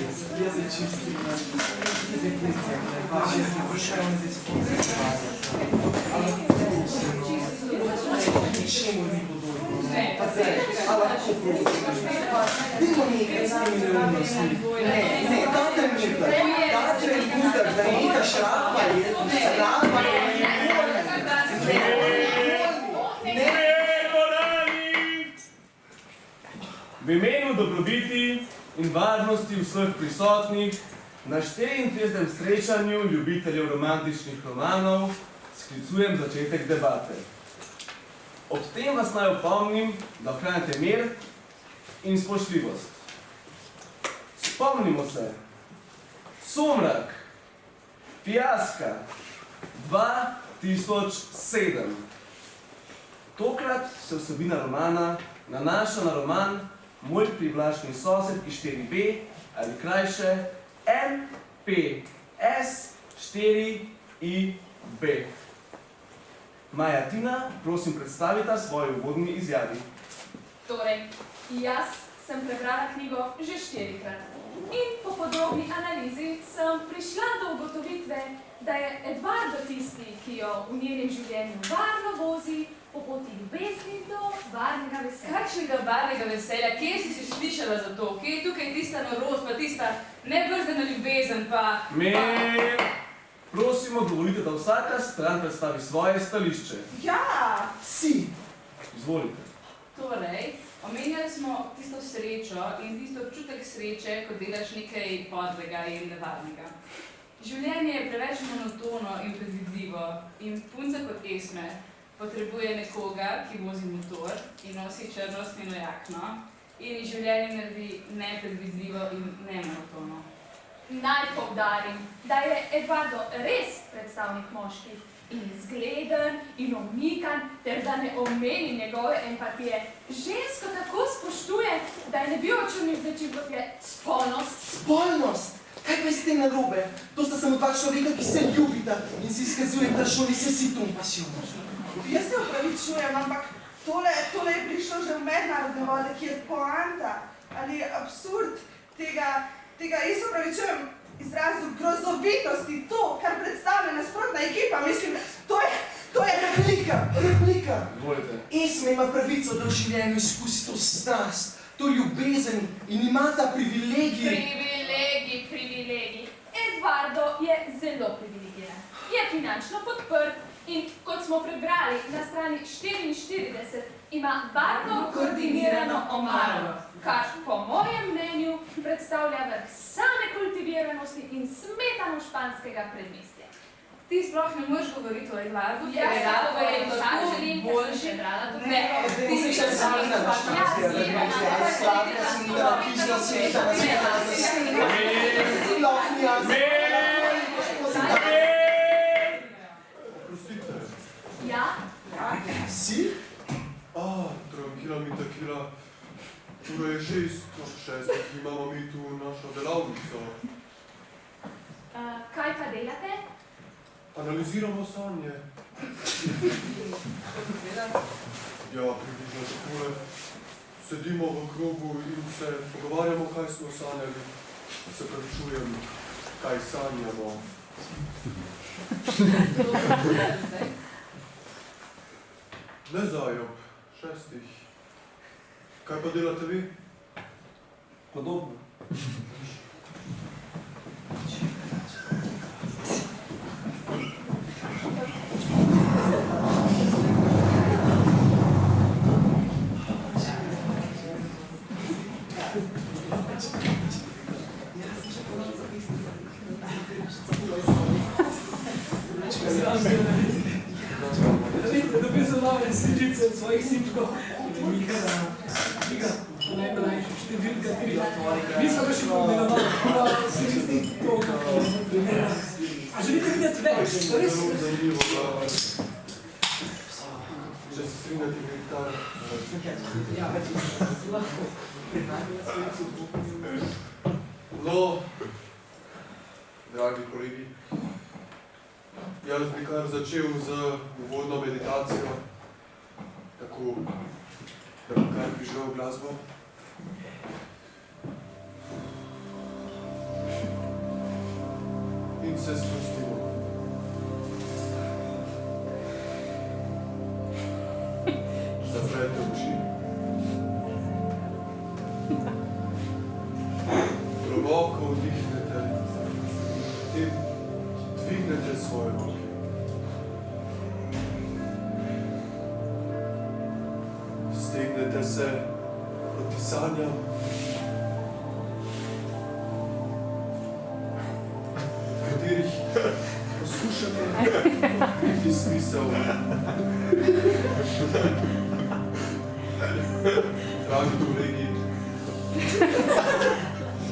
Я зачистив на депресія, чесно, пошукаємо десь але нічому не подобається. Але демоніка з тими неумностями. Не, та тренута, знаменіта шрапа є, шрапа V imenu dobrobiti in varnosti vseh prisotnih na 34. srečanju ljubiteljev romantičnih romanov sklicujem začetek debate. Ob tem vas naj opomnim, da ohranite mir in spoštljivost. Spomnimo se, Somrak, Fijaska, 2007. Tokrat se vsebina romana nanaša na roman Moj privlačni sosed iz 4B ali krajše MPS4IB. Maja, Tina, prosim predstavita svoji uvodni izjavi. Torej, jaz sem prebrala knjigo že 4-krat in po podrobni analizi sem prišla do ugotovitve, da je Edvardo tisti, ki jo v njenem življenju varno vozi po poti ljubezni do varnega veselja. Kakšnega varnega veselja? Kje si se slišala za to? Kje je tukaj tista norost, pa tista nebrzdana ljubezen, pa... Mir! Prosimo, dovolite, da vsaka stran predstavi svoje stališče. Ja! Si! Izvolite. Torej, omenjali smo tisto srečo in tisto občutek sreče, ko delaš nekaj podlega in nevarnega. Življenje je preveč monotono in predvidljivo in punca kot Esme potrebuje nekoga, ki vozi motor in nosi črno sneno jakno in življenje naredi nepredvidljivo in nemonotono. Naj poudarim, da je Edvardo res predstavnik moških in zgleden in omikan, ter da ne omeni njegove empatije. Žensko tako spoštuje, da je ne bi očrnil večji kot je spolnost. Spolnost! Kaj pa je s tem narobe? To sta samo dva človeka, ki se ljubita in si izkazujeta šoli se sitom pasijo. Jaz se upravičujem, ampak tole je prišlo že v mednarodne vode, ki je poanta ali absurd tega, jaz se upravičujem izrazu grozovitosti, to, kar predstavlja nasprotna ekipa, mislim, to je replika. Izvolite. Esme ima pravico, da v življenju izkusi to strast, to ljubezen in ima ta privilegij. Privilegij. Edvardo je zelo privilegiran. Je finančno podprt in, kot smo prebrali na strani 44, ima barvno koordinirano omaro, kar po mojem mnenju predstavlja vrh same kultiviranosti in smetano španskega predmestja. Ti sploh ne moreš govoriti o Edvardu, ker Jaz je se Edvardo govorim, je sam tako želim, ker sem boljši. prebrala to Ne, ti si še Slavna na španskega predmestja, slavna sinjera, kisla sveta, sveta, Ja? Si? Tranquila mi takila. Ura je 6:06, imamo mi tu našo delavnico. Kaj pa delate? Analiziramo sanje. Ja, približno takole. Sedimo v krogu in se pogovarjamo, kaj smo sanjali. Se pravičujem, kaj sanjamo. Ne zajob, 6. Kaj pa delate vi? Podobno. Dobil sem nove sličice od svojih simčkov. Najmlajša številka 3. Nisem ga še podeloval, pa se mi zdi to, kako primera. A želite videti več? Res? Zanimivo, da če se strinjati nekaj. Ja, več lahko. No, dragi kolegi, jaz bi kar začel z uvodno meditacijo, tako da bi kar prižgal glasbo. in se sprostimo. Zaprete oči. Globoko vdihnete in dvignete svoje roke. Stegnete se proti sanjam. Katerih poskušate biti smisel. Dragi kolegi,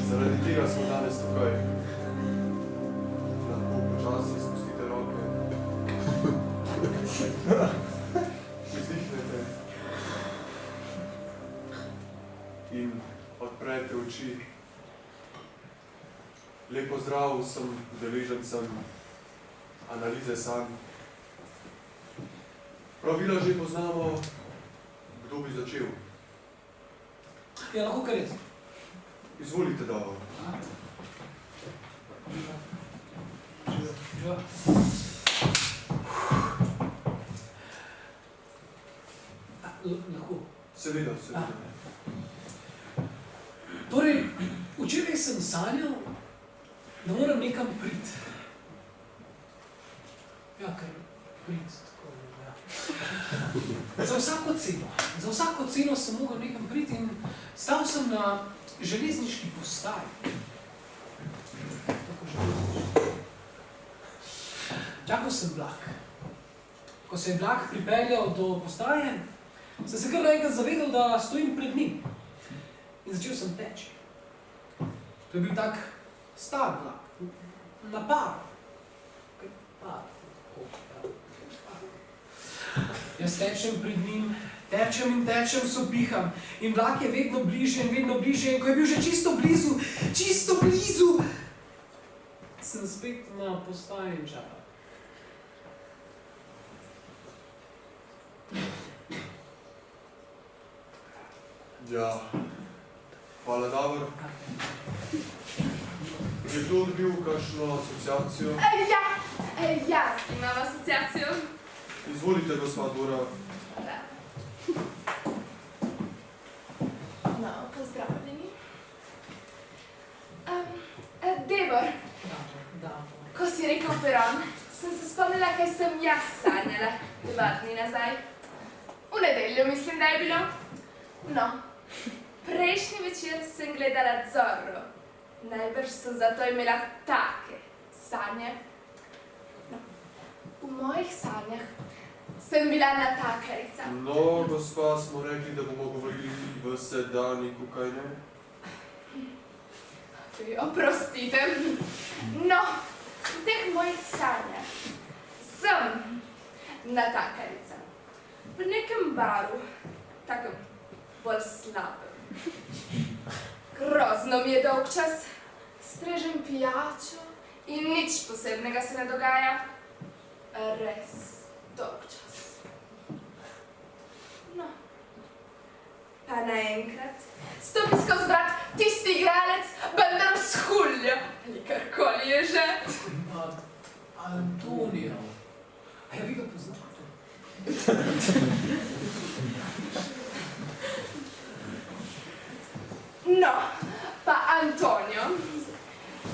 zaradi tega smo danes tukaj. Lahko počasi spustite roke. Izdihnete in odprete oči. Lep pozdrav vsem udeležencem analize sanj. Pravila že poznamo. Kdo bi začel? Ja, lahko kar jaz. Izvolite, Davor. Lahko. Seveda. Torej, včeraj sem sanjal, da moram nekam priti. Ja, ker priti tako, ja. Za vsako ceno sem mogel nekam priti in stal sem na železniški postaji. Čakal sem vlak. Ko se je vlak pripeljal do postaje, sem se kar naenkrat zavedal, da stojim pred njim. In začel sem teči. To je bil tak star vlak, na par. Jaz tečem pred njim, tečem, sopiham in vlak je vedno bliže in ko je bil že čisto blizu, sem spet na postaji in čakal. Ja, hvala, Davor. Je kdo dobil kakšno asociacijo? Jaz imam asociacijo. Izvolite, gospa Dora. No, pozdravljeni. Devor, ko si rekel peron, sem se spomnila, kaj sem jaz sanjala 2 dni nazaj. V nedeljo mislim, da je bilo. No, prejšnji večer sem gledala Zorro. Najbrž sem zato imela take sanje. No, v mojih sanjah sem bila natakarica. No, gospa, smo rekli, da bomo govorili v sedanjiku, kaj ne? Oprostite. No, v teh mojih sanjah sem natakarica. V nekem baru, takem bolj slabem. Grozno mi je dolgčas, strežem pijačo in nič posebnega se ne dogaja. Res dolgčas. No, pa naenkrat stopi skozi vrat tisti igralec, vendar s huljo, ali karkoli je že. Antonijo. A ja, vi ga poznate? No, pa Antonijo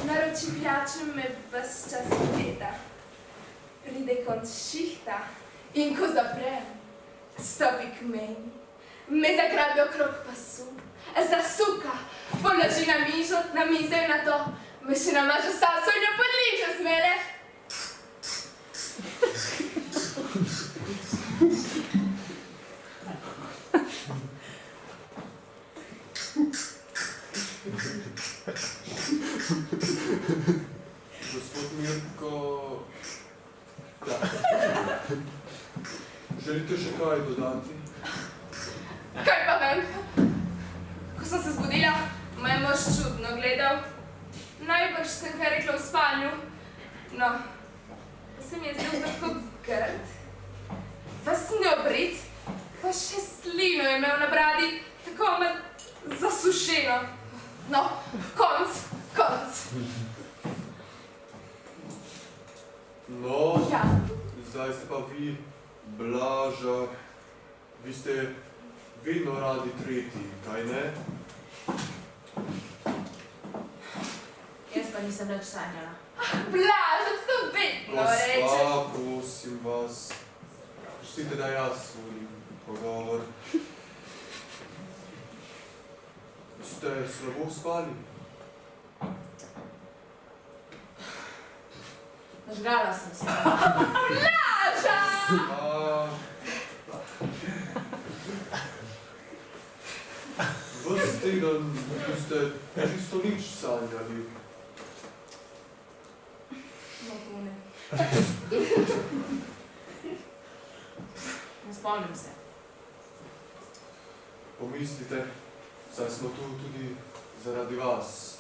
naroči pijačo me ves čas gleda. Pride konc šihta in ko zaprem, stopi k meni, me zagrabi okrog pasu, zasuka, položi na mizo, na mizo in na to me še namaže salso in jo podliže zmere. Gospod Mirko, da. Želite še kaj dodati? Kaj pa vem? Ko sem se zbudila, me je mož čudno gledal. Najbrž sem kaj rekla v spanju. No, se mi je zdel tako grd, ves neobrit, pa še slino je imel na bradi, tako me zasušeno. No, konc. vi, Blaža, vi ste vedno radi tretji, kaj ne? Jaz pa nisem nič sanjala. Blaž, to vedno rečeš. Gospa, prosim vas, pustite, da jaz volim pogovor. Ste slabo spali? Nažgala sem se. Blaža! Ves teden ste čisto nič sanjali. No, to ne. Ne spomnim se. Pomislite, saj smo tu tudi zaradi vas.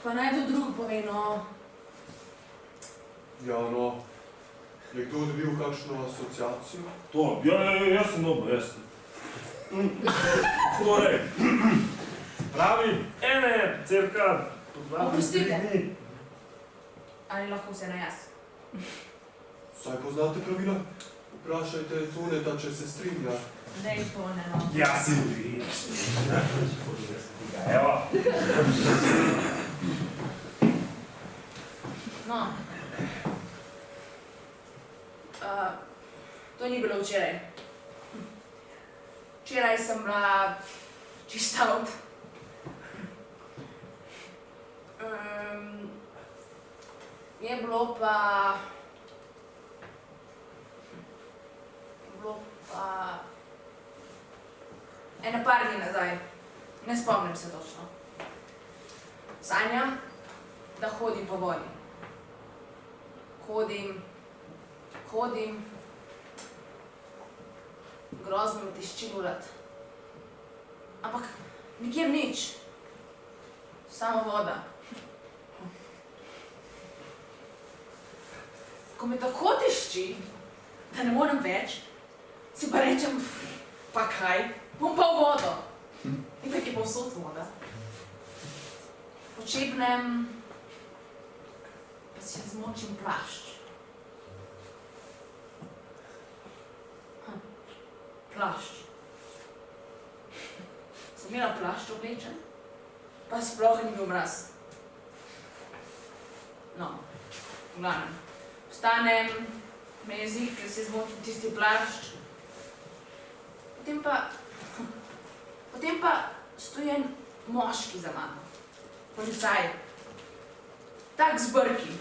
Pa naj to drug pove, no. Ja, no, je kdo dobil kakšno asociacijo? To, jaz sem dobil, jaz sem. Torej, pravi, cirka Oprostite. Ali lahko vse na jaz? Saj poznate pravila? Vprašajte Toneta, če se strinja. Dej to, ne, no. Ja, si vidiš. Evo. No. To ni bilo včeraj. Včeraj sem bila čista out. Je bilo pa ene par dni nazaj. Ne spomnim se točno. Sanjam, da hodim po vodi. Hodim, grozno me tišči lulat. Ampak nikjer nič. Samo voda. Ko me tako tišči, da ne morem več, si pa rečem, pa kaj, bom pa v vodo. In tako je povsod voda. Počepnem, pa si zmočim plašč. Plašč. Sem imela plašč oblečen, pa sploh ni bil mraz. No, v glavnem. Vstanem, me jezik, ker se zmočim tisti plašč. Potem pa stoji en moški za mano. Policaj. Tak z brki.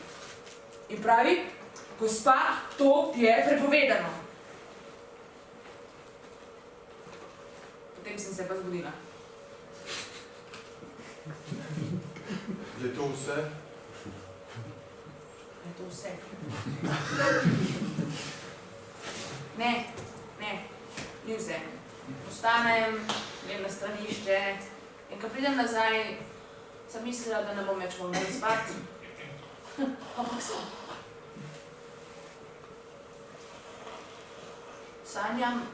In pravi, gospa, to je prepovedano. Potem sem se pa zbudila. Je to vse? Je to vse. Ne, ni vse. Vstanem, grem na stranišče in ko pridem nazaj, sem mislila, da ne bom več mogla spati. Ampak sem. Sanjam,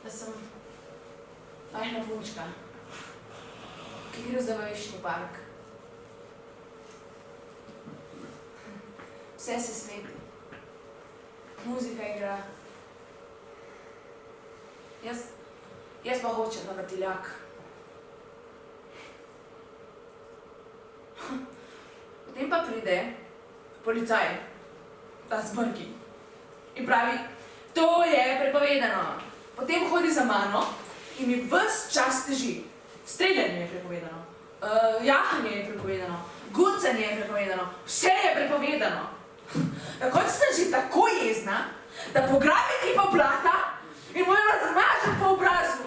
da sem majhna punčka, ki gre v zabaviščni park. Vse se sveti. Muzika igra. Jaz pa hočem na vrtiljak. Potem pa pride policaj, ta z brki, in pravi, to je prepovedano. Potem hodi za mano in mi ves čas teži. Streljanje je prepovedano, jahanje je prepovedano, gucanje je prepovedano, vse je prepovedano. Na koncu sem že tako jezna, da pograbim kipo blata in mu jo razmažem po obrazu.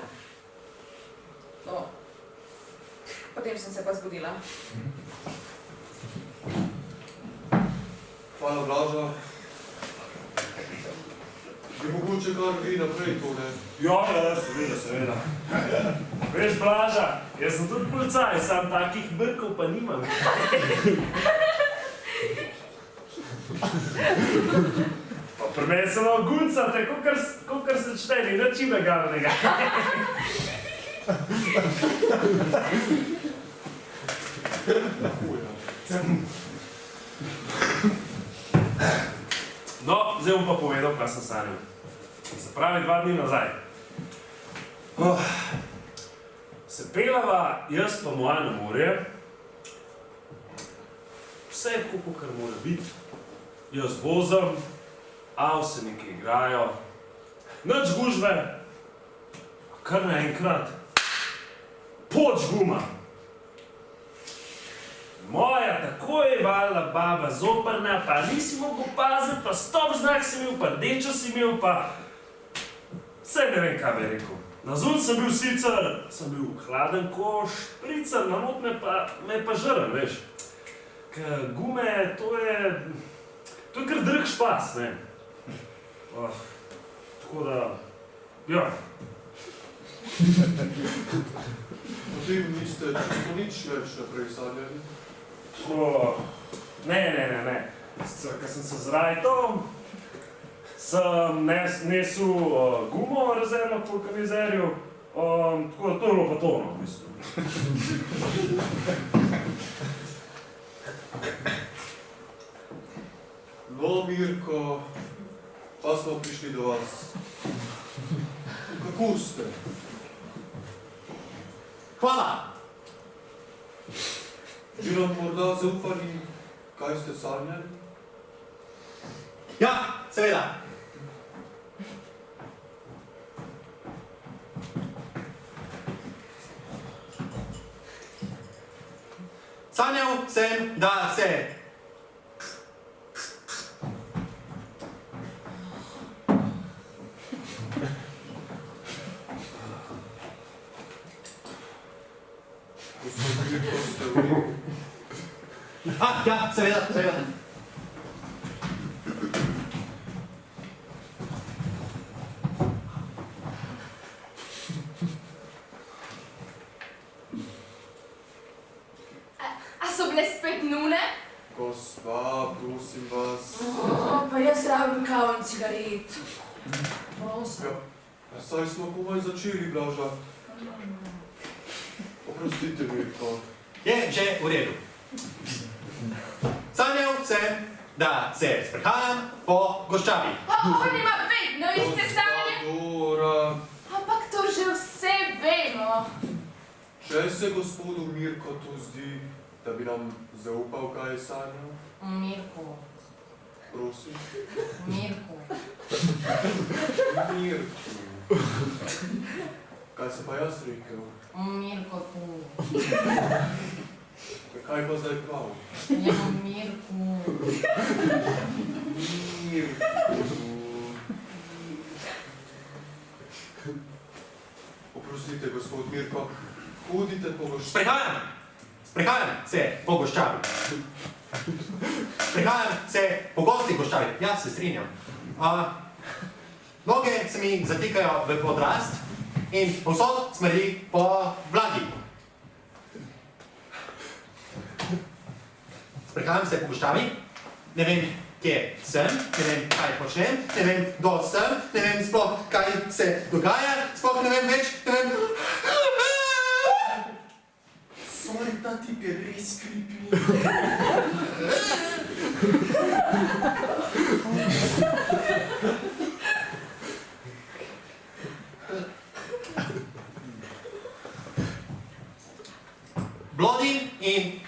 No, potem sem se pa zbudila. Hvala, Blaža. Je mogoče kar gre naprej to, ne? Ja, seveda. Veš, Blaža, jaz sem tudi policaj, sam takih brkov pa nimam. Pa pri meni se malo guncate, kakor se čte, ni nič ilegalnega. Huja. kaj sem sanjal. Se pravi, 2 dni nazaj. Se pelava, jaz pa moja na morje. Vse je tako, kar mora biti. Jaz vozim, avse nekaj igrajo, nič gužve, kar naenkrat poč guma. Moja takoj valila baba zoprna, pa nisi mogel paziti, pa stop znak si imel, pa rdečo si imel, pa vse ne vem, kaj bi rekel. Na zunj sem bil sicer, sem bil hladen ko špricer, na not me je pa žrl, veš. Ker gume, to je kar drg špas, ne. Tako da, ja. Potem niste čisto nič več naprej sanjali? Ne. Ker sem se zrajtal, sem nesel gumo rezervno po vulkanizerju, tako da to je bilo pa to, no, v bistvu. No, Mirko, pa smo prišli do vas. Kako ste? Hvala! Bi nam morda zaupali, kaj ste sanjali? Ja, seveda. Sanjal sem, da se ja, seveda. A so bile spet nune? Gospa, prosim vas. Pa jaz rabim kavo in cigaret. Prosim. Ja, saj smo komaj začeli, Blaža. Oprostite, Mirko. Je že v redu. Sanjal sem, da se sprehajam po goščavi. On ima vedno iste sanje. Dora. Ampak to že vse vemo. Če se gospodu Mirko to zdi, da bi nam zaupal, kaj je sanjal? Mirko. Prosim. Mirko. Mirko. Kaj se pa jaz rekel? Mirko tu. Kaj pa zdaj prav? Ja, Mirko. Mirko. Oprostite, gospod Mirko, hodite po goščavi. Sprehajam se po goščavi. Sprehajam se po gosti goščavi. Ja, se strinjam. Noge se mi zatikajo v podrast in povsod smrdi po vlagi. Sprehajam se po goščavi, ne vem, kje sem, ne vem, kaj počnem, ne vem, kdo sem, ne vem sploh, kaj se dogaja, sploh ne vem več, ne vem... Sorry, ta tip je res creepy.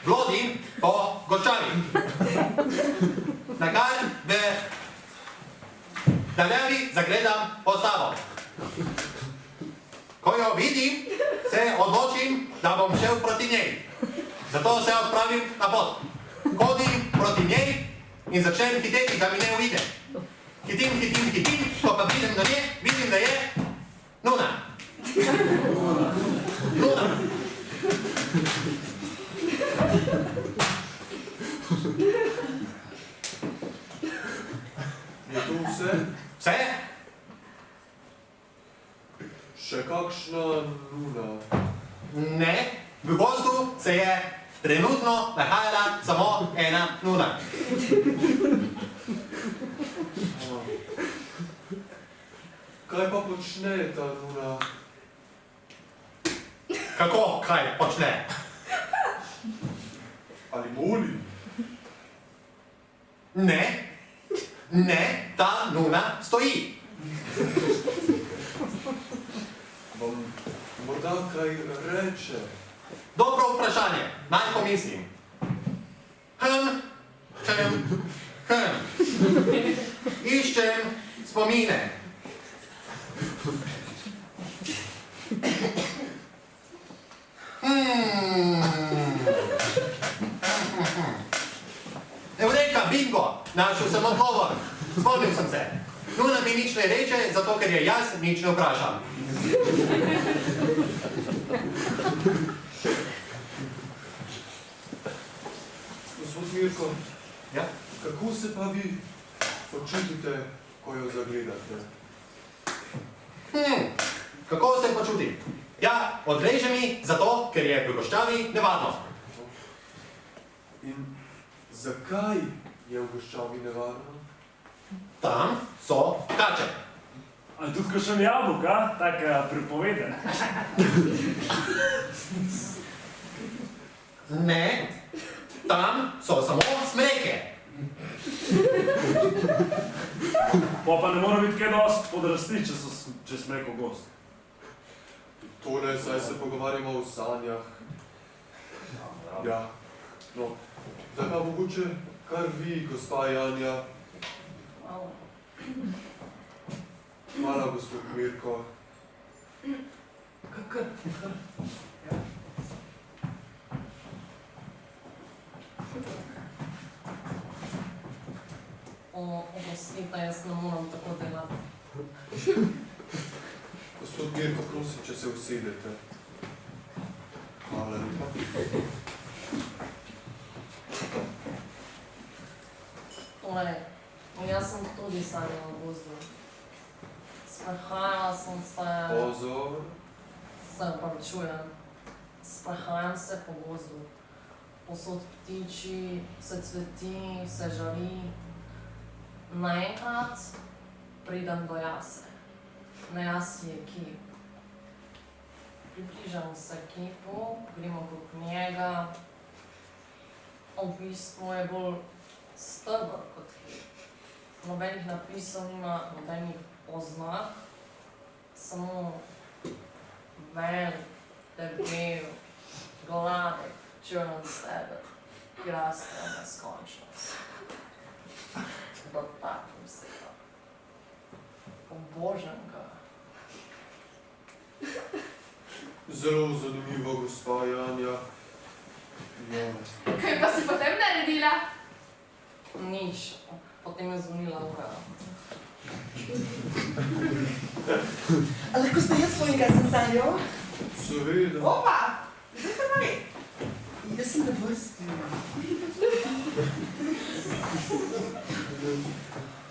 Blodim po goščavi. Nakar v daljavi zagledam postavo. Ko jo vidim, se odločim, da bom šel proti njej. Zato se odpravim na pot. Hodim proti njej in začnem hiteti, da mi ne uide. Hitim, ko pa pridem do nje, vidim, da je Nuna. Je to vse? Vse? Še kakšna Nuna? Ne, v gozdu se je trenutno nahajala samo ena Nuna. Kaj pa počne ta Nuna? Kako kaj počne? Ali moli? Ne, Ne, ta nuna stoji. Vam morda kaj reče? Dobro vprašanje, naj pomislim. Iščem spomine. Eureka, bingo, našel sem odgovor. Spomnil sem se. Nuna mi nič ne reče, zato ker je jaz nič ne vprašam. Gospod Mirko, Ja? kako se pa vi počutite, ko jo zagledate? Kako se počutim? Ja, odreže mi zato, ker je v goščavi nevarno. In zakaj je v goščavi nevarno? Tam so kače. A tudi kakšen jabolk, a? Taka pripoveden. Ne, tam so samo smreke. Pa ne mora biti kaj dosti podrasti, če smreko gost. Tole, saj se pogovarjamo o sanjah. Ja, no, zdaj pa mogoče kar vi, gospa Janja. Hvala, gospod Mirko. Oprostite, jaz ne moram tako delati. Gospod Mirko, prosim, če se usedete. Hvala lepa. Torej, jaz sem tudi sanjala v gozdu. Sprehajala sem se... Pozor. Se opravičujem. Sprehajam se po gozdu. Posod ptiči, se cveti, se žari. Naenkrat pridem do jase. Na jasi je kip. Približam se kipu, grem okrog njega. V bistvu je bolj stebr kot kip. Nobenih napisov nima, nobenih oznak. Samo velik, debel, gladek, črn steber, ki raste v neskončnost. Dotaknem se ga. Obožam ga. Zelo zanimivo, gospa Janja. Ja. Kaj pa si potem naredila? Nič. Potem je zvonila ura. A lahko ste jaz povem, kaj sem sanjal? Seveda. Opa! Zdaj ste pa vi. Jaz sem na vrsti.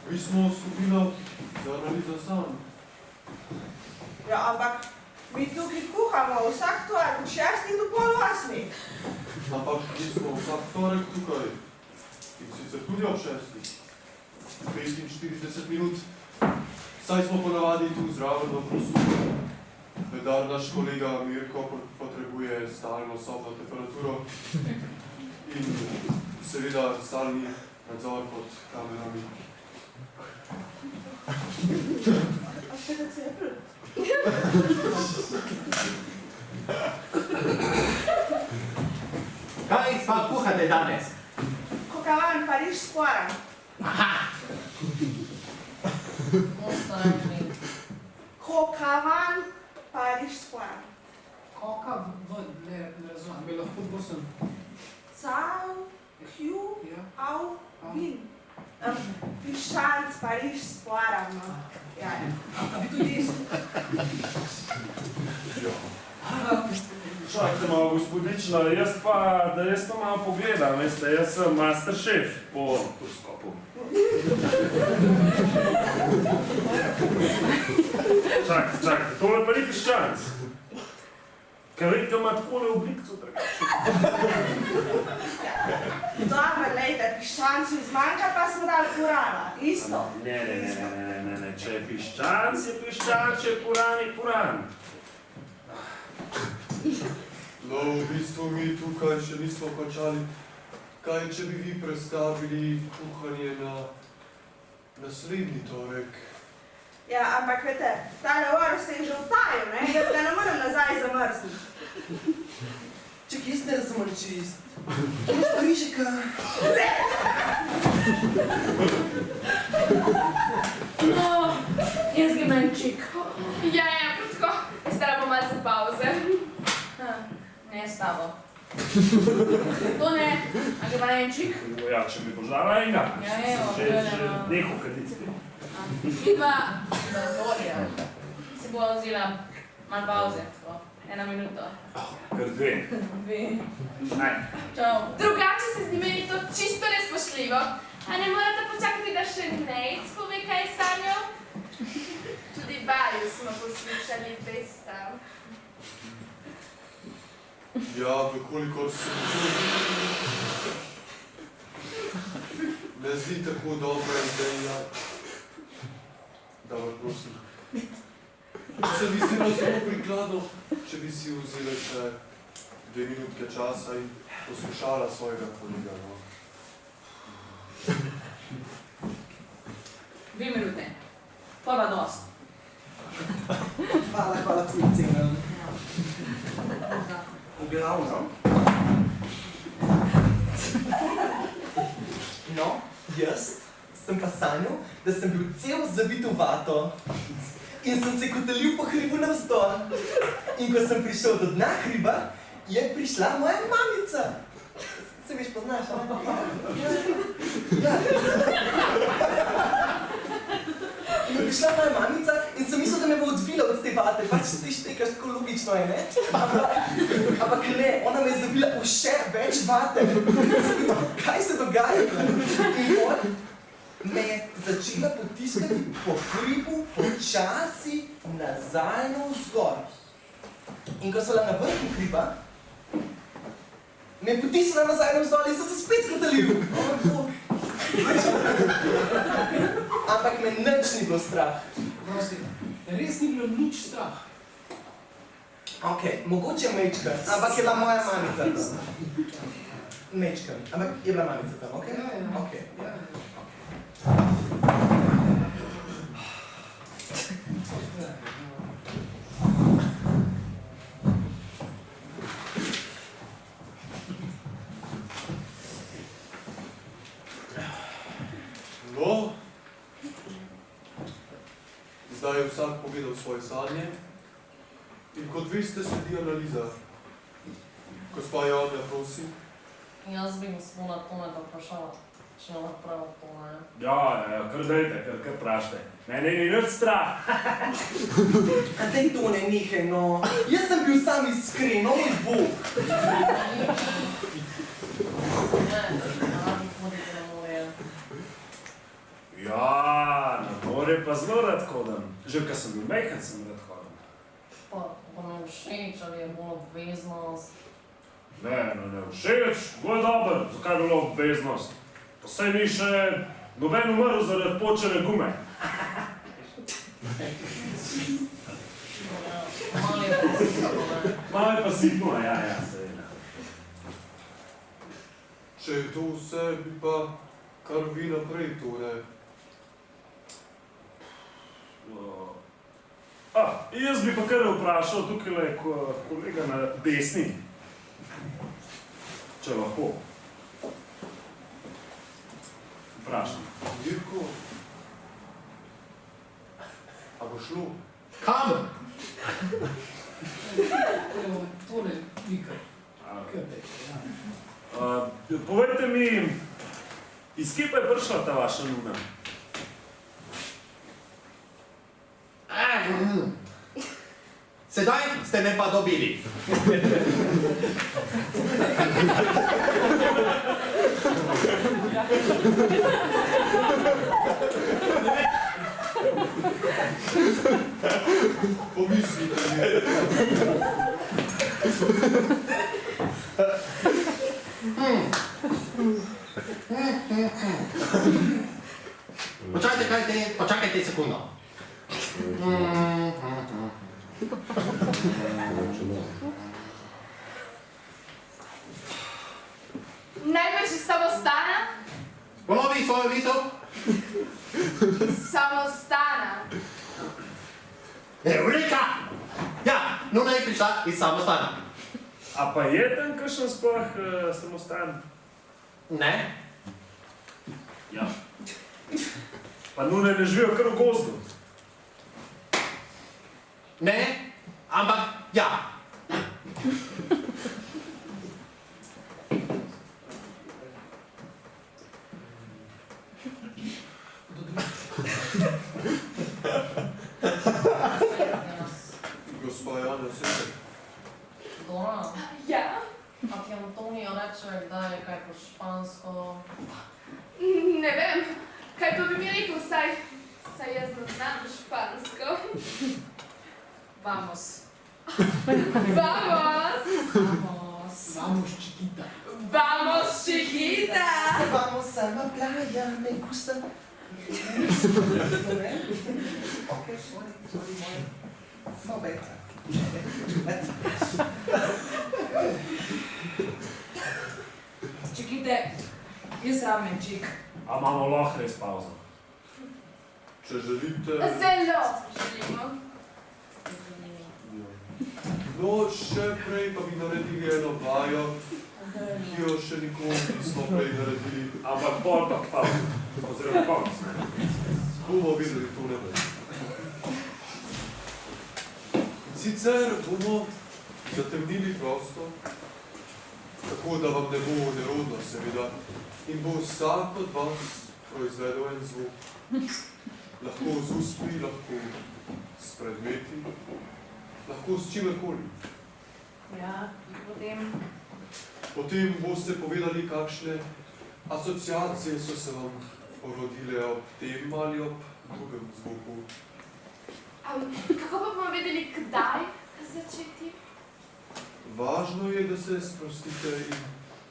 Mi smo skupina za analizo sanj. Ja, ampak mi tukaj kuhamo vsak torek od 6 do pol 8. Ampak mi smo vsak torek tukaj. In sicer tudi ob 6. 45 minut. Saj smo ponavadi tu zraven v prostoru. Vendar naš kolega Mirko potrebuje stalno sobno temperaturo in seveda stalni nadzor pod kamerami. A ste ga cepili? Kaj pa kuhate danes? Kokavan Pariž s poram. Boste rekli, Kokavan Pariž s poram. Koka, ne razumem, bi lahko prosim. Cav, kju, Ja. au, vin. Piščanc Pariž s poram, no. Ja, ja. A vi tudi jeste? Čakajte malo, gospodična, jaz pa malo pogledam, veste, jaz sem masterchef po skopu. Čakajte, tole pa ni piščanc. Kaj vedite, ima takole oblikico drugače. Dobro, glejte, piščancu izmanjka, pa smo dali purana. Isto. Ne, če je piščanc, če je puran, je puran. No, v bistvu mi tukaj še nismo končali. Kaj, če bi vi predstavili kuhanje Naslednji torek. Ja, ampak vete, tale orus se je že vtajil, ne? Jaz ga ne morem nazaj zamrzniti. Čekaj, jaz ne razumem čist. Križika. No, jaz grem en čik. Ja, protko. Stara bo malce pauze. Ne s tabo. To ne, a gremo na en čik? Ja, če bi požala enega. Ja, evo, Že gledamo. neho kadic. Midva, da volja, si bo vzela malo pauze, tako, 1 minuto. Kar 2. Aj. Čau. Drugače se zdi meni to čisto nespoštljivo. A ne morate počakati, da še Nejc pove, kaj je sanjal? Tudi vaju smo poslušali predstav. Ja, vekolikor se ne zdi tako dobra ideja. Dobro, prosim. To se mi zdelo zelo prikladno, če bi si vzela še 2 minutke časa in poslušala svojega kolega. No. 2 minute. Prva dost. Hvala, Fulcingen. Glavno. No, jaz sem pa sanjal, da sem bil cel zavit v vato in sem se kotalil po hribu navzdol. In ko sem prišel do dna hriba, je prišla moja mamica. Se veš, poznaš, a? Ja. In je prišla moja mamica in sem mislil, da me bo odvila od te vate. Pač si štekaš, tako logično je, ne? Ampak ne, ona me je zavila v še več vate. Kaj se dogaja? In on me je začela potiskati po hribu, počasi nazaj navzgor. In ko so bila na vrhu hriba, me je potisnila nazaj navzdol in sem se spet skotalil. Ampak me nič ni bilo strah. Prosti, res ni bilo nič strah. Ok, mogoče mečka, ampak je bila moja mamica tam. Mečka, ampak je bila mamica tam, ok? Ja. Ok. No, zdaj je vsak povedal svoje sanje in kot veste, sledi analiza. Gospa Janja, prosim. Jaz bi gospoda Toneta vprašala, če ima prav to, ne? Ja, kar dajte, kar prašte. Ne, nič strah. A daj to ne nehaj, no. Jaz sem bil sam iskren, o moj Bog. Ne, radi hodite na more. Ja, na more pa zelo rad hodam. Že ko sem bil majhen, sem rad hodam. Pa mi všeč, ali je bolj obveznost. Ne všeč, bo je dober. Zakaj je bilo obveznost? Pa saj ni še noben umrl zaradi počene gume. Malo je pasivno, ne? Malo je pasivno, ja, seveda. Če je to vse, bi pa kar vi naprej tole. Jaz bi pa kar vprašal tukaj kolega na desni. Če lahko. Vprašam. Dirko, a bo šlo? Kam? Tole vika. Povejte mi, iz kje pa je prišla ta vaša luna? Sedaj ste me pa dobili. Pomislite mi. Počakajte sekundo. Najbrž je samostana? Ponovi svojo misel. Iz samostana. Eureka! Ja, Nuna je prišla iz samostana. A pa je tam kakšen sploh samostan? Ne? Ja. Pa Nune ne živijo kar v gozdu. Ne, ampak ja. Gospa Jana, sede. Dona, Ja? a ti Antonija reče, da je kaj po špansko? Ne vem, kaj pa bi mi rekel, saj jaz ne znam špansko. Vamos. Vamos! Vamos. Vamos, chiquita. Vamos, chiquita! Vamos a la playa, me gusta. Ok, sorry. No, better. Čekajte, jaz rabim čik. A imamo lahko res pauzo? Če želite... Zelo želimo. No, še prej pa bi naredili eno vajo, ki jo še nikoli nismo prej naredili. Ampak pol pa pauzo. Oziroma konc. Bomo videli to ne bo. Sicer bomo zatemnili prostor, tako da vam ne bo nerodno, seveda, in bo vsak od vas proizvedel en zvok. Lahko z uspi, lahko s predmeti, lahko s čimerkoli. Ja, potem... Potem boste povedali, kakšne asociacije so se vam porodile ob tem ali ob drugem zvoku. Kako pa bomo vedeli, kdaj začeti? Važno je, da se sprostite in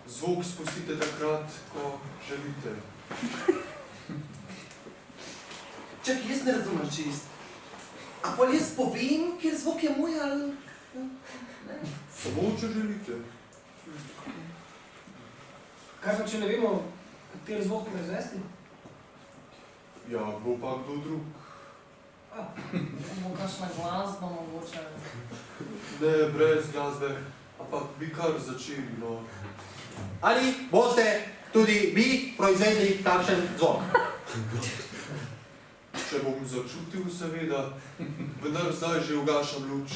zvok spustite takrat, ko želite. Čakaj, jaz ne razumem čist. A pol jaz povem, kjer zvok je moj ali... Ne? Samo, če želite. Kaj pa, če ne vemo, kateri zvok proizvesti? Ja, bo pa kdo drug. Bo kakšna glasba mogoče? Ne, brez glasbe, ampak bi kar začeli, no. Ali boste tudi vi proizvedli takšen zvok? Če bom začutil, seveda, vendar zdaj že ugašam luč.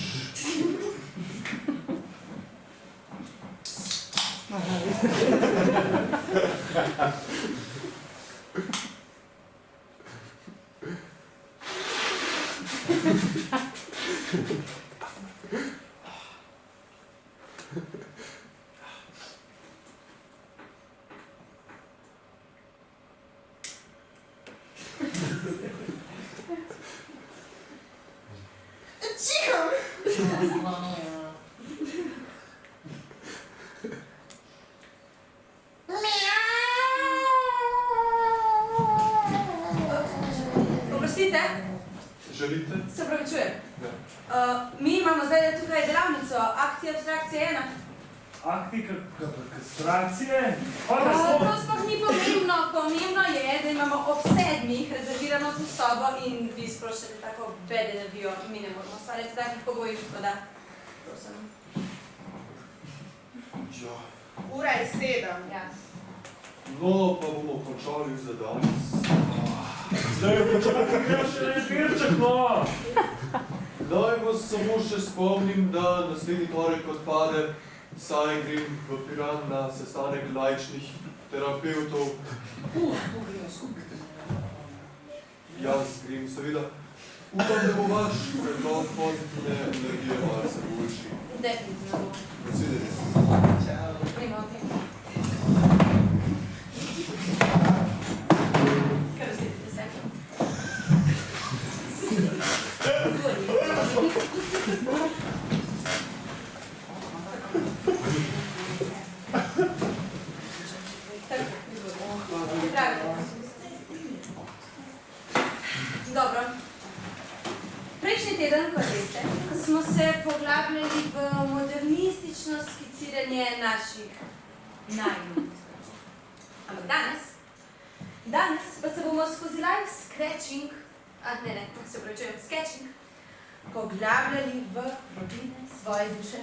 Oprostite, Želite? se opravičujem. Ja. Mi imamo zdaj tukaj delavnico Akti abstrakcije 1. Akti kastracije? Pa da smo... To sploh ni pomembno. Pomembno je, da imamo ob 7 rezervirano to sobo in vi sproščate tako bed energijo. Mi ne moramo ustvarjati takih pogojih, tako da, prosim. Ja. Ura je 7. Ja. No, pa bomo končali za danes. Zdaj je počakaj še ne pirček, no! Naj vas samo še spomnim, da naslednji torek odpade, saj grem v Piran na sestanek laičnih terapevtov. To gremo skupaj. Jaz grem, seveda. Upam, da bo vaš pregled pozitivne energije malce boljši. Definitivno. Nasvidenje. Čau. Gremo o tem. Kar vzeti se. Dobro. Prejšnji teden, kot veste, smo se poglabljali v modernistično skiciranje naših najbolj. Ampak danes Danes pa se bomo skozi live scratching, se pravičujem, sketching, poglabljali v globine svoje duše.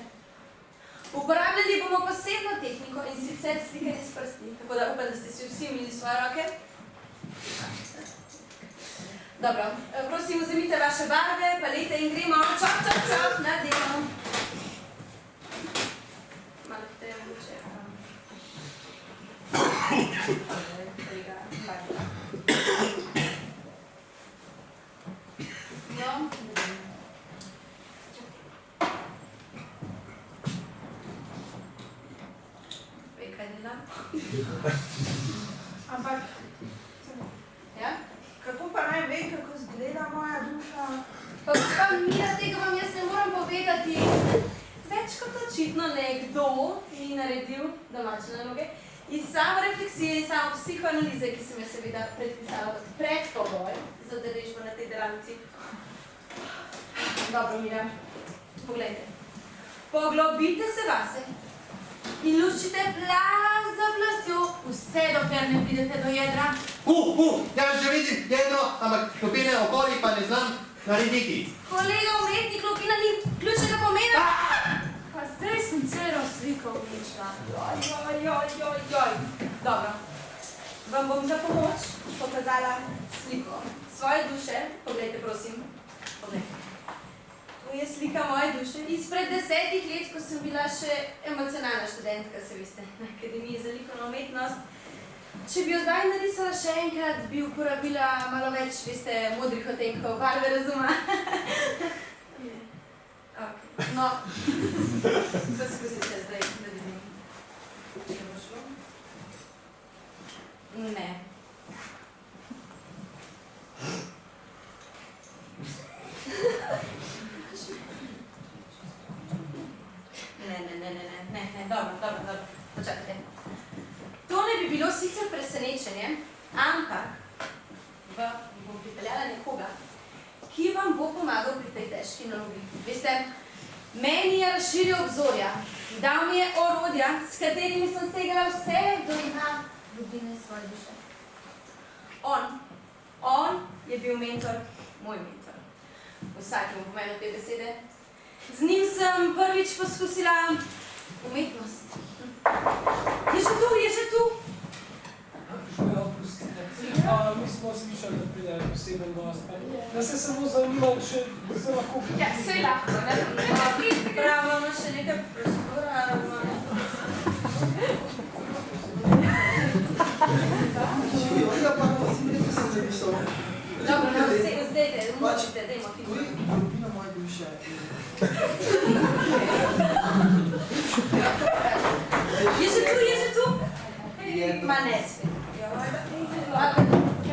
Uporabljali bomo posebno tehniko in sicer slikanje s prsti, tako da upam, da ste si vsi umili svoje roke. Dobro, prosim, vzemite vaše barve, palete in gremo čop na delo. Malo te mogoče. No. Kaj delam? Ampak, Ja? kako pa naj vem, kako izgleda moja duša? Pa gospa Mira, tega vam jaz ne moram povedati. Več kot očitno nekdo ni naredil domače naloge iz samorefleksije in samopsihoanalize, ki sem jo seveda predpisala kot predpogoj za udeležbo na tej delavnici. Dobro, Mira, poglejte. Poglobite se vase in luščite plaz za plazjo, vse dokler ne pridete do jedra. Jaz že vidim jedro, ampak lupine okoli pa ne znam narediti. Kolega umetnik, lupina ni ključnega pomena. Pa zdaj sem celo sliko uničila. Joj. Dobro. Vam bom za pomoč pokazala sliko svoje duše. Poglejte, prosim. Poglejte. To je slika moje duše izpred 10 let, ko sem bila še emocionalna študentka, se veste, na Akademiji za likovno umetnost. Če bi jo zdaj narisala še enkrat, bi uporabila malo več, veste, modrih odtenkov, barve razuma. No, poskusite zdaj, da vidim. Če bo šlo? Ne. Ne, dobro. Počakajte. Tole bi bilo sicer presenečenje, ampak bom pripeljala nekoga, ki vam bo pomagal pri tej težki nalogi. Veste, meni je razširil obzorja, dal mi je orodja, s katerimi sem segala vse do dna globine svoje duše. On je bil mentor, moj mentor. Vsakemu pomenu te besede. Z njim sem prvič poskusila umetnost. Je že tu? Želela, oprostite. Mi smo slišali, da pride poseben gost. Da se samo zanimam, če se lahko... Ja, sej lahko, ne? Prav, imamo še nekaj prostora. Dobro, zdajte, močite, dajmo hitro. To je globina moje duše. Je že tu? Ma ne spet.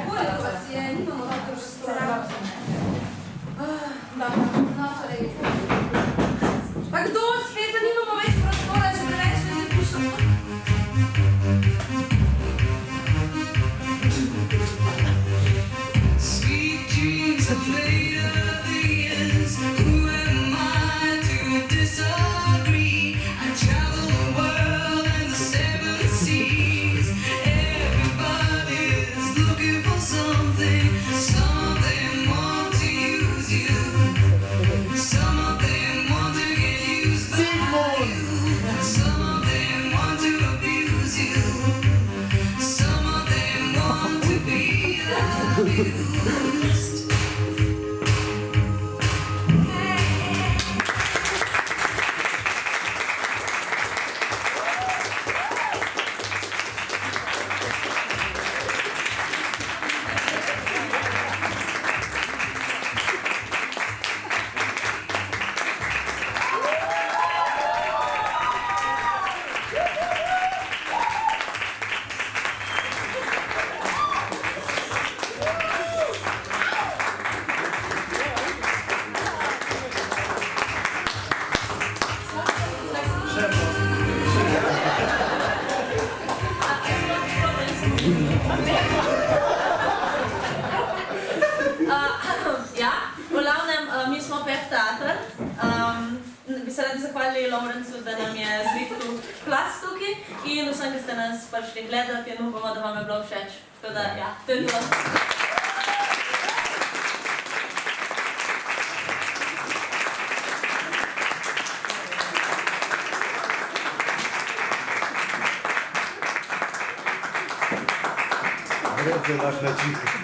Koliko vas je, nimamo tako prostora. Dobro, no, torej. Pa kdo spet, da nimamo več prostora, če ne več ne zapišemo? Sweet dreams are made of the ends. Who am I to disagree? I travel the world and the seven seas. Every radi zahvalili Lovrencu, da nam je zlihtil plac tukaj in vsem, ki ste nas prišli gledati in upamo, da vam je bilo všeč. Tako da, ja, to je to. Grazie, lascia ciò.